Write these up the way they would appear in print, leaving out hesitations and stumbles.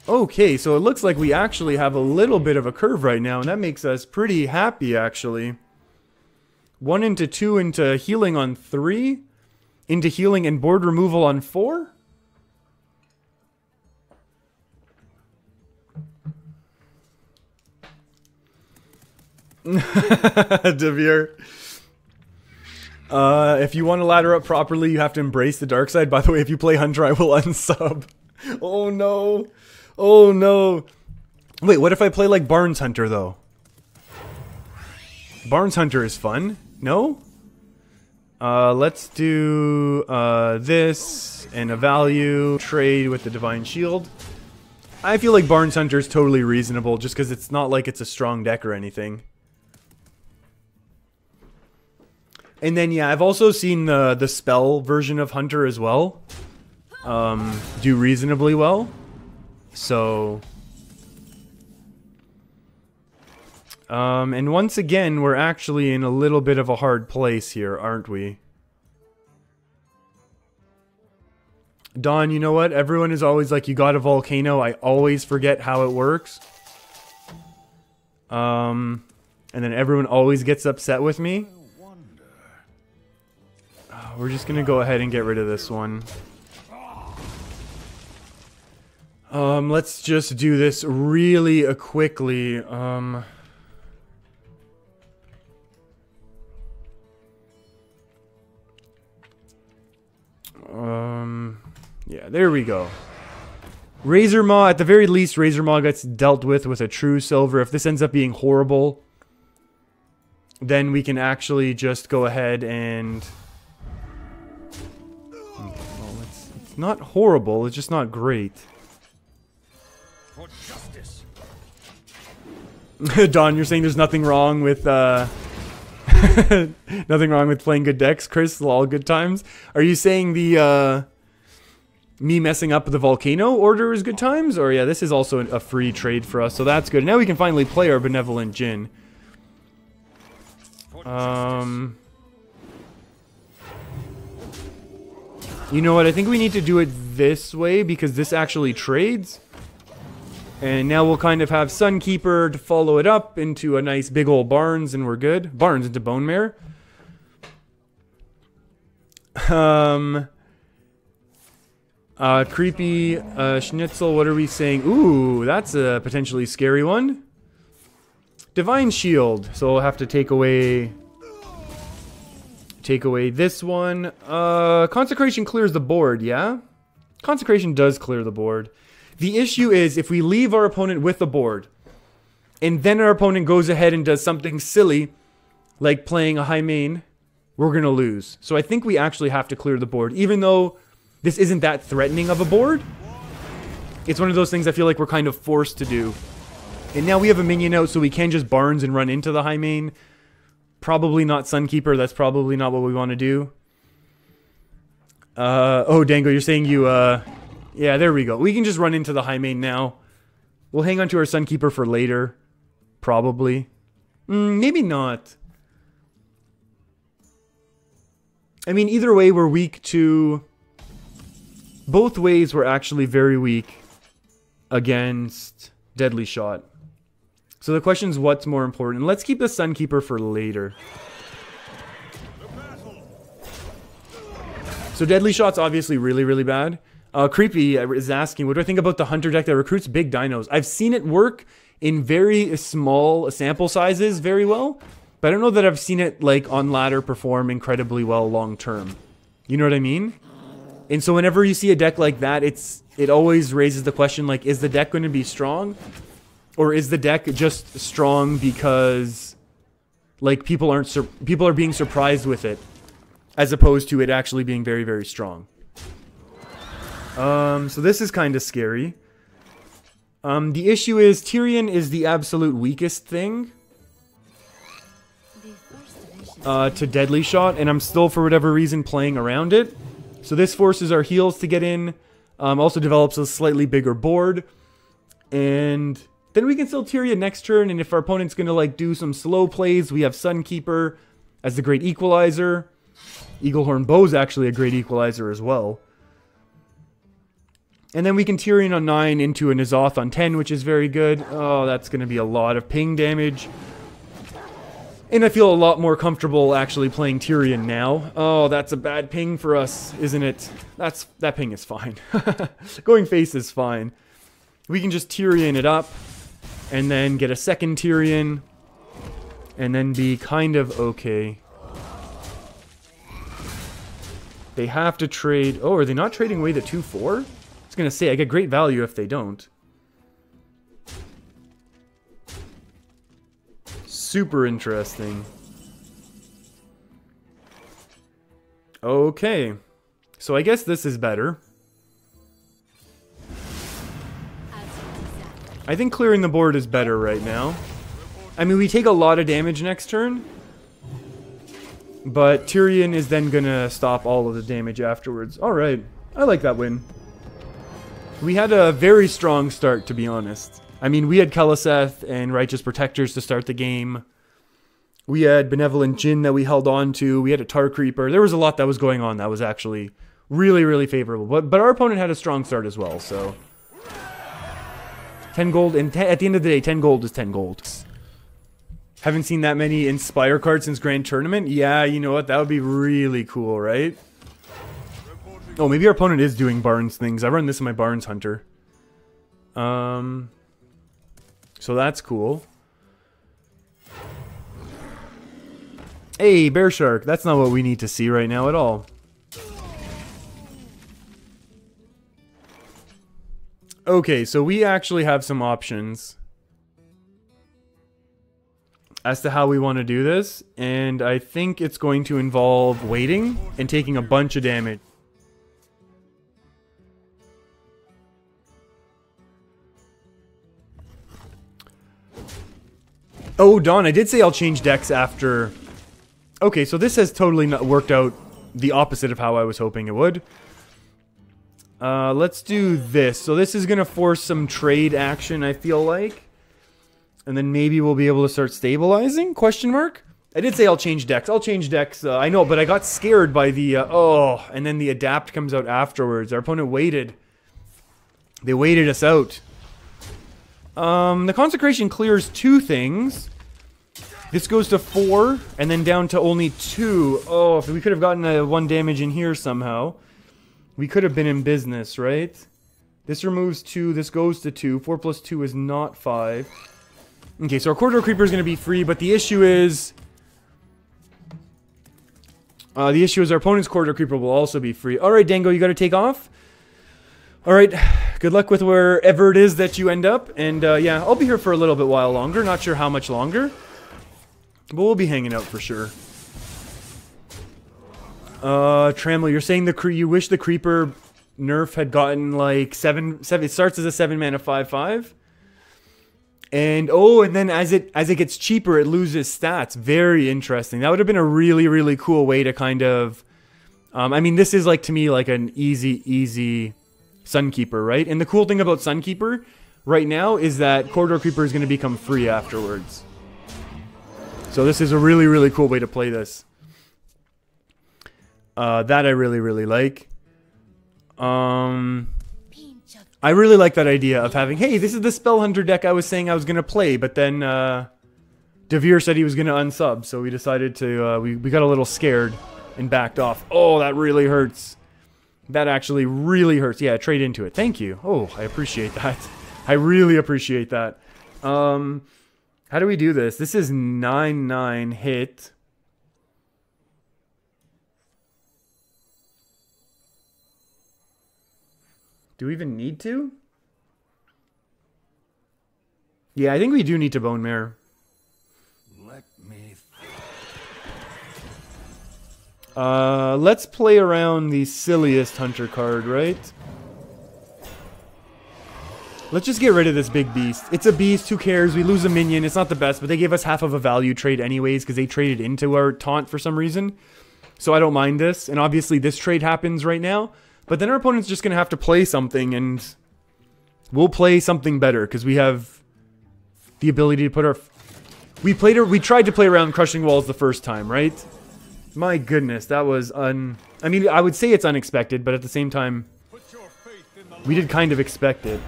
Okay, so it looks like we actually have a little bit of a curve right now, and that makes us pretty happy, actually. 1 into 2 into healing on 3. Into healing and board removal on 4. Devere. If you want to ladder up properly, you have to embrace the dark side. By the way, if you play Hunter, I will unsub. Oh no. Oh no. Wait, what if I play like Barnes Hunter though? Barnes Hunter is fun. No? Let's do this and a value trade with the Divine Shield. I feel like Barnes Hunter is totally reasonable just because it's not like it's a strong deck or anything. And then yeah, I've also seen the spell version of Hunter as well do reasonably well. So and once again, we're actually in a little bit of a hard place here, aren't we? Don, you know what? Everyone is always like, you got a volcano. I always forget how it works. And then everyone always gets upset with me. We're just gonna go ahead and get rid of this one. Let's just do this really quickly. Yeah, there we go. Razor Maw, at the very least, Razor Maw gets dealt with a true silver. If this ends up being horrible, then we can actually just go ahead and... Okay, well, it's not horrible, it's just not great. For justice. Don, you're saying there's nothing wrong with, nothing wrong with playing good decks, Chris? All good times? Are you saying the, me messing up the Volcano order is good times? Or yeah, this is also a free trade for us, so that's good. Now we can finally play our Benevolent Djinn. You know what, I think we need to do it this way because this actually trades. And now we'll kind of have Sunkeeper to follow it up into a nice big old Barnes and we're good. Barnes into Bone Mare. Creepy Schnitzel, what are we saying? Ooh, that's a potentially scary one. Divine Shield, so we'll have to take away this one. Consecration clears the board, yeah? Consecration does clear the board. The issue is if we leave our opponent with the board, and then our opponent goes ahead and does something silly, like playing a high main, we're going to lose. So I think we actually have to clear the board, even though this isn't that threatening of a board. It's one of those things I feel like we're kind of forced to do. And now we have a minion out, so we can just Barnes and run into the high main. Probably not Sunkeeper, that's probably not what we want to do. Oh, Dango, you're saying you, yeah, there we go. We can just run into the high main now. We'll hang on to our Sunkeeper for later. Probably. Maybe not. I mean, either way, we're weak to... Both ways, we're actually very weak against Deadly Shot. So the question is, what's more important? Let's keep the Sunkeeper for later. So Deadly Shot's obviously really, really bad. Creepy is asking, what do I think about the Hunter deck that recruits big dinos? I've seen it work in very small sample sizes very well, but I don't know that I've seen it like on ladder perform incredibly well long term. You know what I mean? And so whenever you see a deck like that, it always raises the question, like, is the deck going to be strong? Or is the deck just strong because like people are being surprised with it, as opposed to it actually being very, very strong? So this is kind of scary. The issue is Tyrion is the absolute weakest thing to Deadly Shot, and I'm still, for whatever reason, playing around it. So this forces our heals to get in, also develops a slightly bigger board, and then we can still Tyrion next turn, and if our opponent's going to like do some slow plays, we have Sunkeeper as the great equalizer. Eaglehorn Bow's actually a great equalizer as well. And then we can Tyrion on 9 into a N'Zoth on 10, which is very good. Oh, that's going to be a lot of ping damage. And I feel a lot more comfortable actually playing Tyrion now. Oh, that's a bad ping for us, isn't it? That ping is fine. Going face is fine. We can just Tyrion it up, and then get a second Tyrion, and then be kind of okay. They have to trade... Oh, are they not trading away the 2-4? I was going to say, I get great value if they don't. Super interesting. Okay. So I guess this is better. I think clearing the board is better right now. I mean, we take a lot of damage next turn. But Tyrion is then gonna stop all of the damage afterwards. Alright. I like that win. We had a very strong start, to be honest. I mean, we had Keleseth and Righteous Protectors to start the game. We had Benevolent Jinn that we held on to. We had a Tar Creeper. There was a lot that was going on that was actually really, really favorable. But our opponent had a strong start as well, so... 10 gold, and at the end of the day, 10 gold is 10 gold. Haven't seen that many Inspire cards since Grand Tournament? Yeah, you know what? That would be really cool, right? Oh, maybe our opponent is doing Barnes things. I run this in my Barnes Hunter. So that's cool. Hey, Bear Shark. That's not what we need to see right now at all. Okay, so we actually have some options as to how we want to do this, and I think it's going to involve waiting and taking a bunch of damage. Oh, Don, I did say I'll change decks after... Okay, so this has totally not worked out the opposite of how I was hoping it would. Let's do this. So this is going to force some trade action, I feel like. And then maybe we'll be able to start stabilizing? Question mark? I did say I'll change decks. I'll change decks. I know, but I got scared by the... oh, and then the adapt comes out afterwards. Our opponent waited. They waited us out. The Consecration clears 2 things. This goes to 4, and then down to only 2. Oh, if we could have gotten a 1 damage in here somehow. We could have been in business, right? This removes 2, this goes to 2. 4 plus 2 is not 5. Okay, so our Corridor Creeper is going to be free, but the issue is... our opponent's Corridor Creeper will also be free. Alright, Dango, you got to take off. Alright, good luck with wherever it is that you end up. And yeah, I'll be here for a little bit while longer. Not sure how much longer. But we'll be hanging out for sure. Trammel, you're saying you wish the Creeper nerf had gotten like 7. It starts as a 7-mana 5/5. And oh, and then as it gets cheaper, it loses stats. Very interesting. That would have been a really, really cool way to kind of... I mean, this is like, to me, like an easy Sunkeeper, right? And the cool thing about Sunkeeper right now is that Corridor Creeper is going to become free afterwards. So this is a really, really cool way to play this. That I really, really like. I really like that idea of having, hey, this is the Spell Hunter deck I was saying I was going to play, but then Devere said he was going to unsub, so we decided to, we got a little scared and backed off. Oh, that really hurts. That actually really hurts. Yeah, trade into it. Thank you. Oh, I appreciate that. I really appreciate that. How do we do this? This is 9/9 hit. Do we even need to? Yeah, I think we do need to Bone Mare. Let me... Let's play around the silliest Hunter card, right? Let's just get rid of this big beast. It's a beast, who cares? We lose a minion, it's not the best, but they gave us half of a value trade anyways because they traded into our taunt for some reason. So I don't mind this, and obviously this trade happens right now. But then our opponent's just going to have to play something, and we'll play something better, because we have the ability to put our... We tried to play around Crushing Walls the first time, right? My goodness, that was I mean, I would say it's unexpected, but at the same time... We did kind of expect it.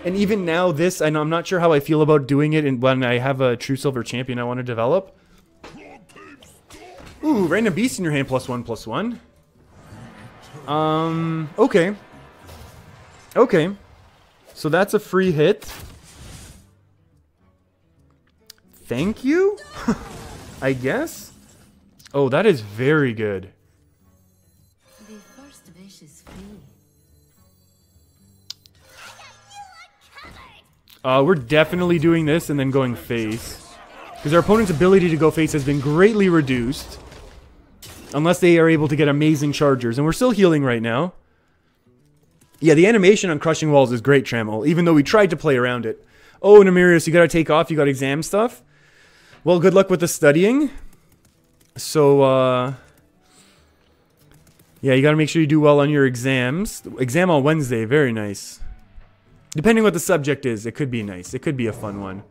And even now, this, and I'm not sure how I feel about doing it when I have a True Silver champion I want to develop. Ooh, random beast in your hand, +1/+1. Okay. Okay. So that's a free hit. Thank you? I guess? Oh, that is very good. The first wish is free. We're definitely doing this and then going face. Because our opponent's ability to go face has been greatly reduced. Unless they are able to get amazing chargers. And we're still healing right now. Yeah, the animation on Crushing Walls is great, Trammel. Even though we tried to play around it. Oh, Nemirius, you gotta take off. You got exam stuff. Well, good luck with the studying. So, yeah, you gotta make sure you do well on your exams. Exam on Wednesday, very nice. Depending what the subject is, it could be nice. It could be a fun one.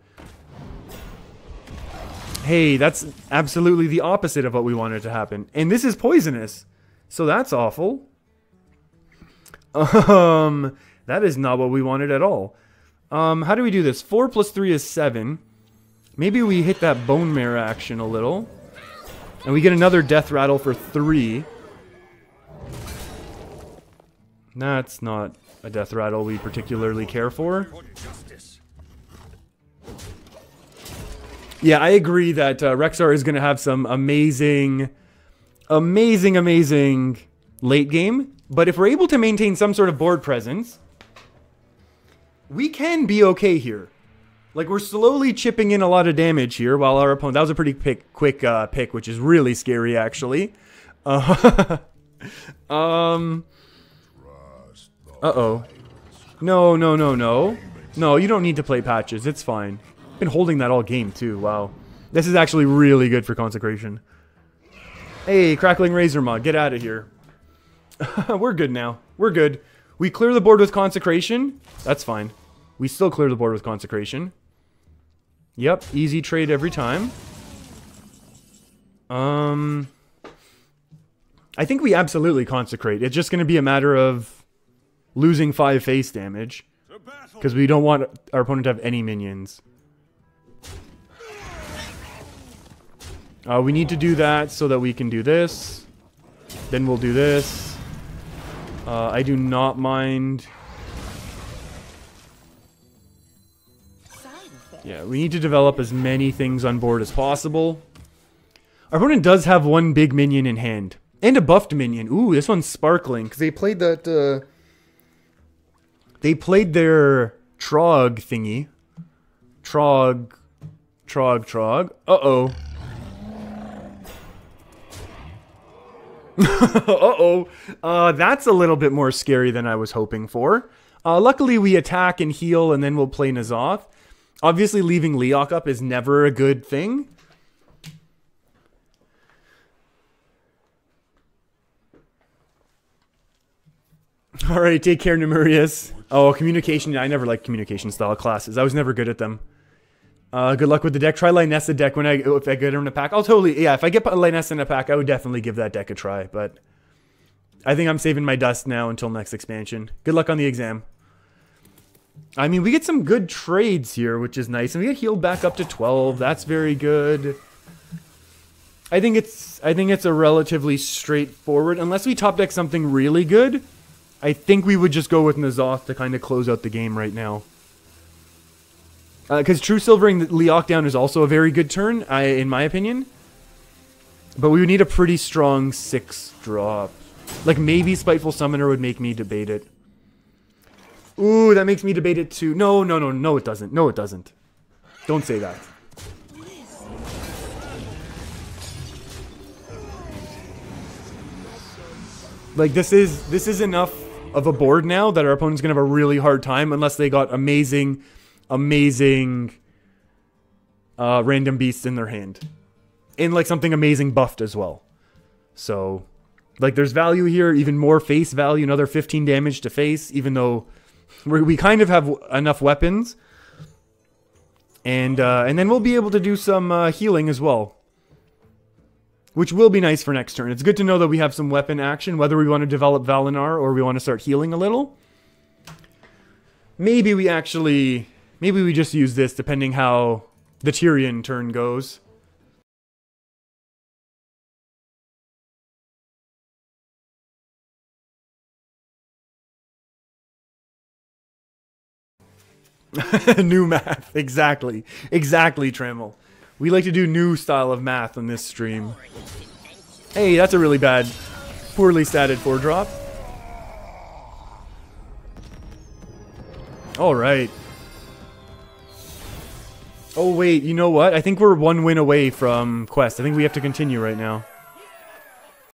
Hey, that's absolutely the opposite of what we wanted to happen. And this is poisonous. So that's awful. That is not what we wanted at all. How do we do this? 4 + 3 is 7. Maybe we hit that bone mare action a little. And we get another death rattle for 3. That's not a death rattle we particularly care for. Yeah, I agree that Rexar is going to have some amazing late game. But if we're able to maintain some sort of board presence, we can be okay here. Like, we're slowly chipping in a lot of damage here while our opponent... That was a pretty quick pick, which is really scary, actually. Uh-oh. No. No, you don't need to play patches. It's fine. Been holding that all game too. Wow. This is actually really good for Consecration. Hey, Crackling Razor Mod, get out of here. We're good now. We're good. We clear the board with Consecration. That's fine. We still clear the board with Consecration. Yep, easy trade every time. I think we absolutely Consecrate. It's just going to be a matter of losing 5 face damage. Because we don't want our opponent to have any minions. We need to do that so that we can do this. Then we'll do this. I do not mind. Yeah, we need to develop as many things on board as possible. Our opponent does have one big minion in hand. And a buffed minion. Ooh, this one's sparkling. Because they played that... They played their Trog thingy. Trog. Uh-oh. Uh-oh. That's a little bit more scary than I was hoping for. Luckily, we attack and heal, and then we'll play N'Zoth. Obviously, leaving Leok up is never a good thing. Alright, take care, Nemurius. Oh, communication. I never liked communication style classes. I was never good at them. Good luck with the deck. Try Lynessa deck if I get her in a pack. I'll totally... Yeah, if I get Lynessa in a pack, I would definitely give that deck a try. But I think I'm saving my dust now until next expansion. Good luck on the exam. I mean, we get some good trades here, which is nice. And we get healed back up to 12. That's very good. I think it's a relatively straightforward... Unless we top deck something really good, I think we would just go with N'Zoth to kind of close out the game right now. Because True Silvering Leok down is also a very good turn, in my opinion. But we would need a pretty strong 6-drop. Like, maybe Spiteful Summoner would make me debate it. Ooh, that makes me debate it too. No, it doesn't. No, it doesn't. Don't say that. Like, this is enough of a board now that our opponent's going to have a really hard time unless they got amazing random beasts in their hand. And, like, something amazing buffed as well. So, like, there's value here. Even more face value. Another 15 damage to face. Even though we kind of have enough weapons. And then we'll be able to do some healing as well. Which will be nice for next turn. It's good to know that we have some weapon action. Whether we want to develop Valinar or we want to start healing a little. Maybe we actually... Maybe we just use this depending how the Tyrion turn goes. New math. Exactly. Exactly, Trammel. We like to do new style of math on this stream. Hey, that's a really bad, poorly statted 4-drop. Alright. Oh wait, you know what? I think we're 1 win away from quest. I think we have to continue right now.